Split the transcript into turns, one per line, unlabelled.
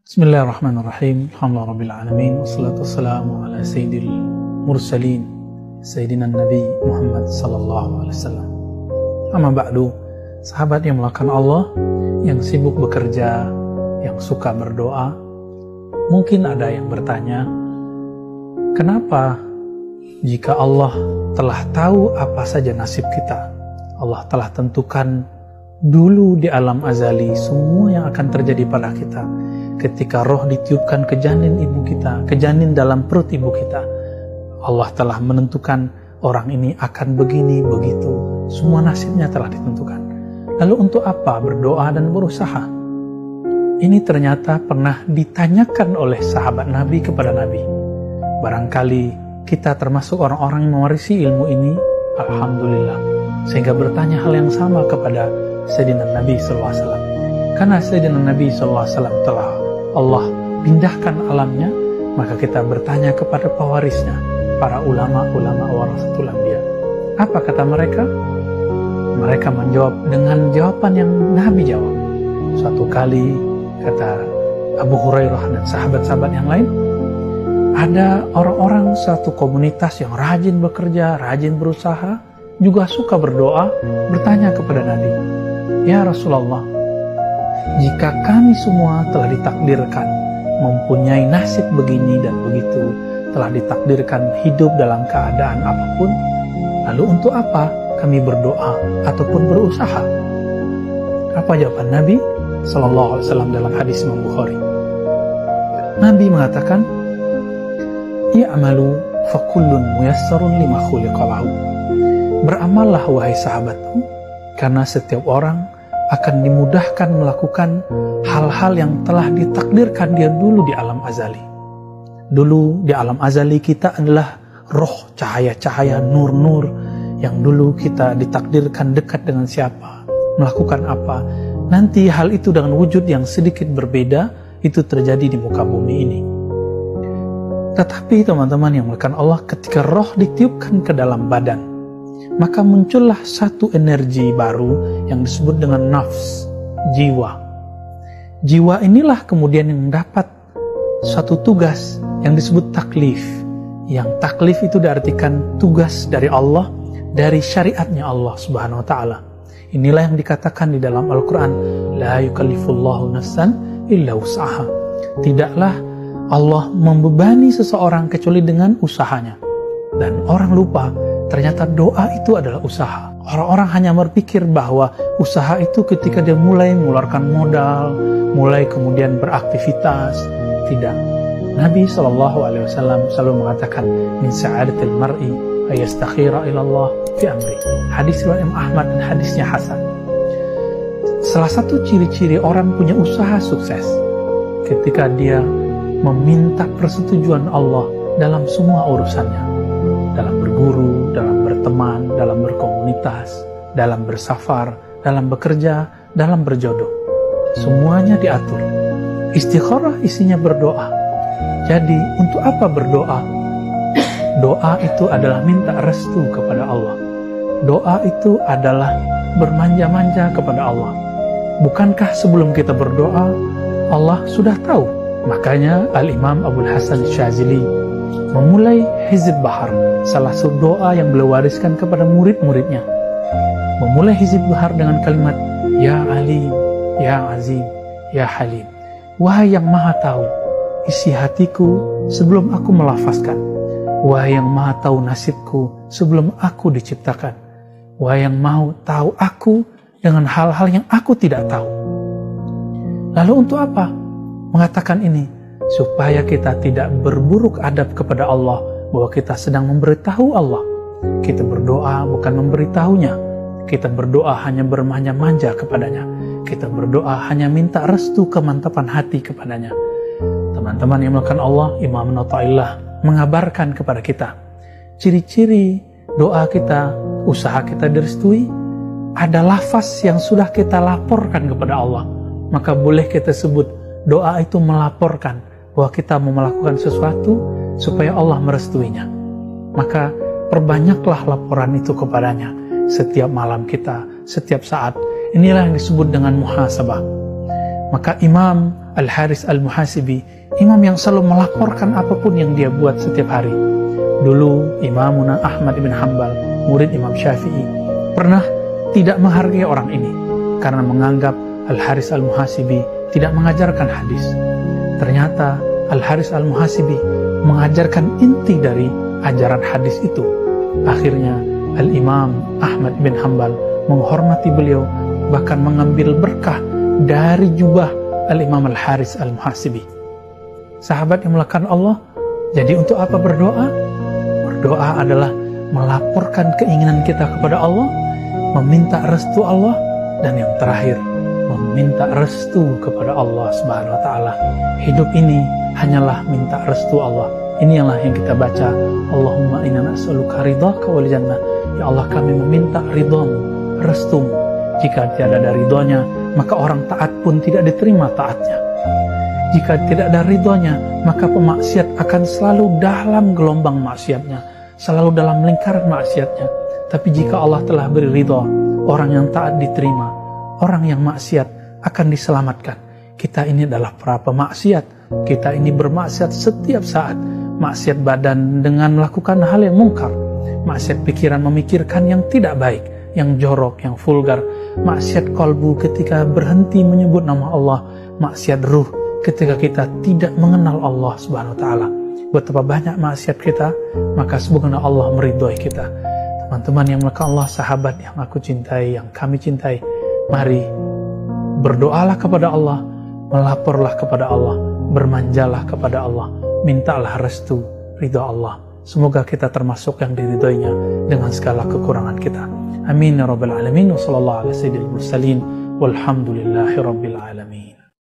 Bismillahirrahmanirrahim. Alhamdulillahirrahmanirrahim. Wassalatu wassalamu ala sayyidil mursalin Sayyidina Nabi Muhammad sallallahu alaihi wasallam. Amma ba'du, sahabat yang melakukan Allah, yang sibuk bekerja, yang suka berdoa. Mungkin ada yang bertanya, kenapa jika Allah telah tahu apa saja nasib kita, Allah telah tentukan dulu di alam azali semua yang akan terjadi pada kita. Ketika roh ditiupkan ke janin ibu kita, ke janin dalam perut ibu kita, Allah telah menentukan orang ini akan begini, begitu. Semua nasibnya telah ditentukan. Lalu untuk apa berdoa dan berusaha? Ini ternyata pernah ditanyakan oleh sahabat Nabi kepada Nabi. Barangkali kita termasuk orang-orang yang mewarisi ilmu ini, alhamdulillah, sehingga bertanya hal yang sama kepada Sayyidina Nabi SAW. Karena Sayyidina Nabi SAW telah Allah pindahkan alamnya, maka kita bertanya kepada pewarisnya, para ulama-ulama warasatul anbiya. Apa kata mereka? Mereka menjawab dengan jawaban yang Nabi jawab. Suatu kali, kata Abu Hurairah dan sahabat-sahabat yang lain, ada orang-orang satu komunitas yang rajin bekerja, rajin berusaha, juga suka berdoa, bertanya kepada Nabi, "Ya Rasulullah, jika kami semua telah ditakdirkan mempunyai nasib begini dan begitu, telah ditakdirkan hidup dalam keadaan apapun, lalu untuk apa kami berdoa ataupun berusaha?" Apa jawaban Nabi Sallallahu Alaihi Wasallam dalam hadis Imam Bukhari? Nabi mengatakan, "I'malu fakullun muyassarun lima khuliqa lahu." Beramallah wahai sahabatku, karena setiap orang akan dimudahkan melakukan hal-hal yang telah ditakdirkan dia dulu di alam azali. Dulu di alam azali kita adalah roh, cahaya-cahaya, nur-nur yang dulu kita ditakdirkan dekat dengan siapa, melakukan apa. Nanti hal itu dengan wujud yang sedikit berbeda, itu terjadi di muka bumi ini. Tetapi teman-teman yang melakukan Allah, ketika roh ditiupkan ke dalam badan, maka muncullah satu energi baru yang disebut dengan nafs, jiwa. Jiwa inilah kemudian yang mendapat suatu tugas yang disebut taklif. Yang taklif itu diartikan tugas dari Allah, dari syariatnya Allah Subhanahu wa ta'ala. Inilah yang dikatakan di dalam Al-Quran, la yukallifullahu nafsan illa wus'aha. Tidaklah Allah membebani seseorang kecuali dengan usahanya. Dan orang lupa, ternyata doa itu adalah usaha. Orang-orang hanya berpikir bahwa usaha itu ketika dia mulai mengeluarkan modal, mulai kemudian beraktivitas. Tidak. Nabi SAW selalu mengatakan, min sa'adatil mar'i ayastakhira ilallah fi amri. Hadis riwayat Imam Ahmad dan hadisnya hasan. Salah satu ciri-ciri orang punya usaha sukses ketika dia meminta persetujuan Allah dalam semua urusannya. Dalam berguru, dalam berteman, dalam berkomunitas, dalam bersafar, dalam bekerja, dalam berjodoh. Semuanya diatur. Istikharah isinya berdoa. Jadi untuk apa berdoa? Doa itu adalah minta restu kepada Allah. Doa itu adalah bermanja-manja kepada Allah. Bukankah sebelum kita berdoa, Allah sudah tahu? Makanya Al-Imam Abul Hasan Syazili memulai Hizb Bahar, salah satu doa yang beliau wariskan kepada murid-muridnya. Memulai Hizb Bahar dengan kalimat, Ya Alim, Ya Azim, Ya Halim. Wahai yang maha tahu isi hatiku sebelum aku melafazkan. Wahai yang maha tahu nasibku sebelum aku diciptakan. Wahai yang mau tahu aku dengan hal-hal yang aku tidak tahu. Lalu untuk apa mengatakan ini? Supaya kita tidak berburuk adab kepada Allah, bahwa kita sedang memberitahu Allah. Kita berdoa bukan memberitahunya. Kita berdoa hanya bermanja-manja kepadanya. Kita berdoa hanya minta restu kemantapan hati kepadanya. Teman-teman yang melakukan Allah, Imam Natta'illah mengabarkan kepada kita, ciri-ciri doa kita, usaha kita direstui, ada lafaz yang sudah kita laporkan kepada Allah. Maka boleh kita sebut doa itu melaporkan bahwa kita mau melakukan sesuatu supaya Allah merestuinya. Maka perbanyaklah laporan itu kepadanya setiap malam kita, setiap saat. Inilah yang disebut dengan muhasabah. Maka Imam Al-Haris Al-Muhasibi, imam yang selalu melaporkan apapun yang dia buat setiap hari. Dulu Imamuna Ahmad bin Hanbal, murid Imam Syafi'i, pernah tidak menghargai orang ini karena menganggap Al-Haris Al-Muhasibi tidak mengajarkan hadis. Ternyata Al-Haris Al-Muhasibi mengajarkan inti dari ajaran hadis itu. Akhirnya Al-Imam Ahmad bin Hanbal menghormati beliau, bahkan mengambil berkah dari jubah Al-Imam Al-Haris Al-Muhasibi. Sahabat yang melakukan Allah, jadi untuk apa berdoa? Berdoa adalah melaporkan keinginan kita kepada Allah, meminta restu Allah, dan yang terakhir, meminta restu kepada Allah Subhanahu wa Ta'ala. Hidup ini hanyalah minta restu Allah. Inilah yang kita baca, Allahumma inna nas'aluka ridhaka wal jannah. Ya Allah, kami meminta ridhamu, restumu. Jika tidak ada ridhonya, maka orang taat pun tidak diterima taatnya. Jika tidak ada ridhonya, maka pemaksiat akan selalu dalam gelombang maksiatnya, selalu dalam lingkaran maksiatnya. Tapi jika Allah telah beri ridho, orang yang taat diterima, orang yang maksiat akan diselamatkan. Kita ini adalah para pemaksiat. Kita ini bermaksiat setiap saat. Maksiat badan dengan melakukan hal yang mungkar. Maksiat pikiran memikirkan yang tidak baik, yang jorok, yang vulgar. Maksiat kalbu ketika berhenti menyebut nama Allah. Maksiat ruh ketika kita tidak mengenal Allah Subhanahu wa Ta'ala. Betapa banyak maksiat kita, maka semoga Allah meridhoi kita. Teman-teman yang melakukan Allah, sahabat yang aku cintai, yang kami cintai, mari berdoalah kepada Allah, melaporlah kepada Allah, bermanjalah kepada Allah, mintalah restu ridha Allah. Semoga kita termasuk yang diridhoinya dengan segala kekurangan kita. Amin ya rabbal alamin. Wassallallahu ala sayyidil mursalin walhamdulillahi rabbil alamin.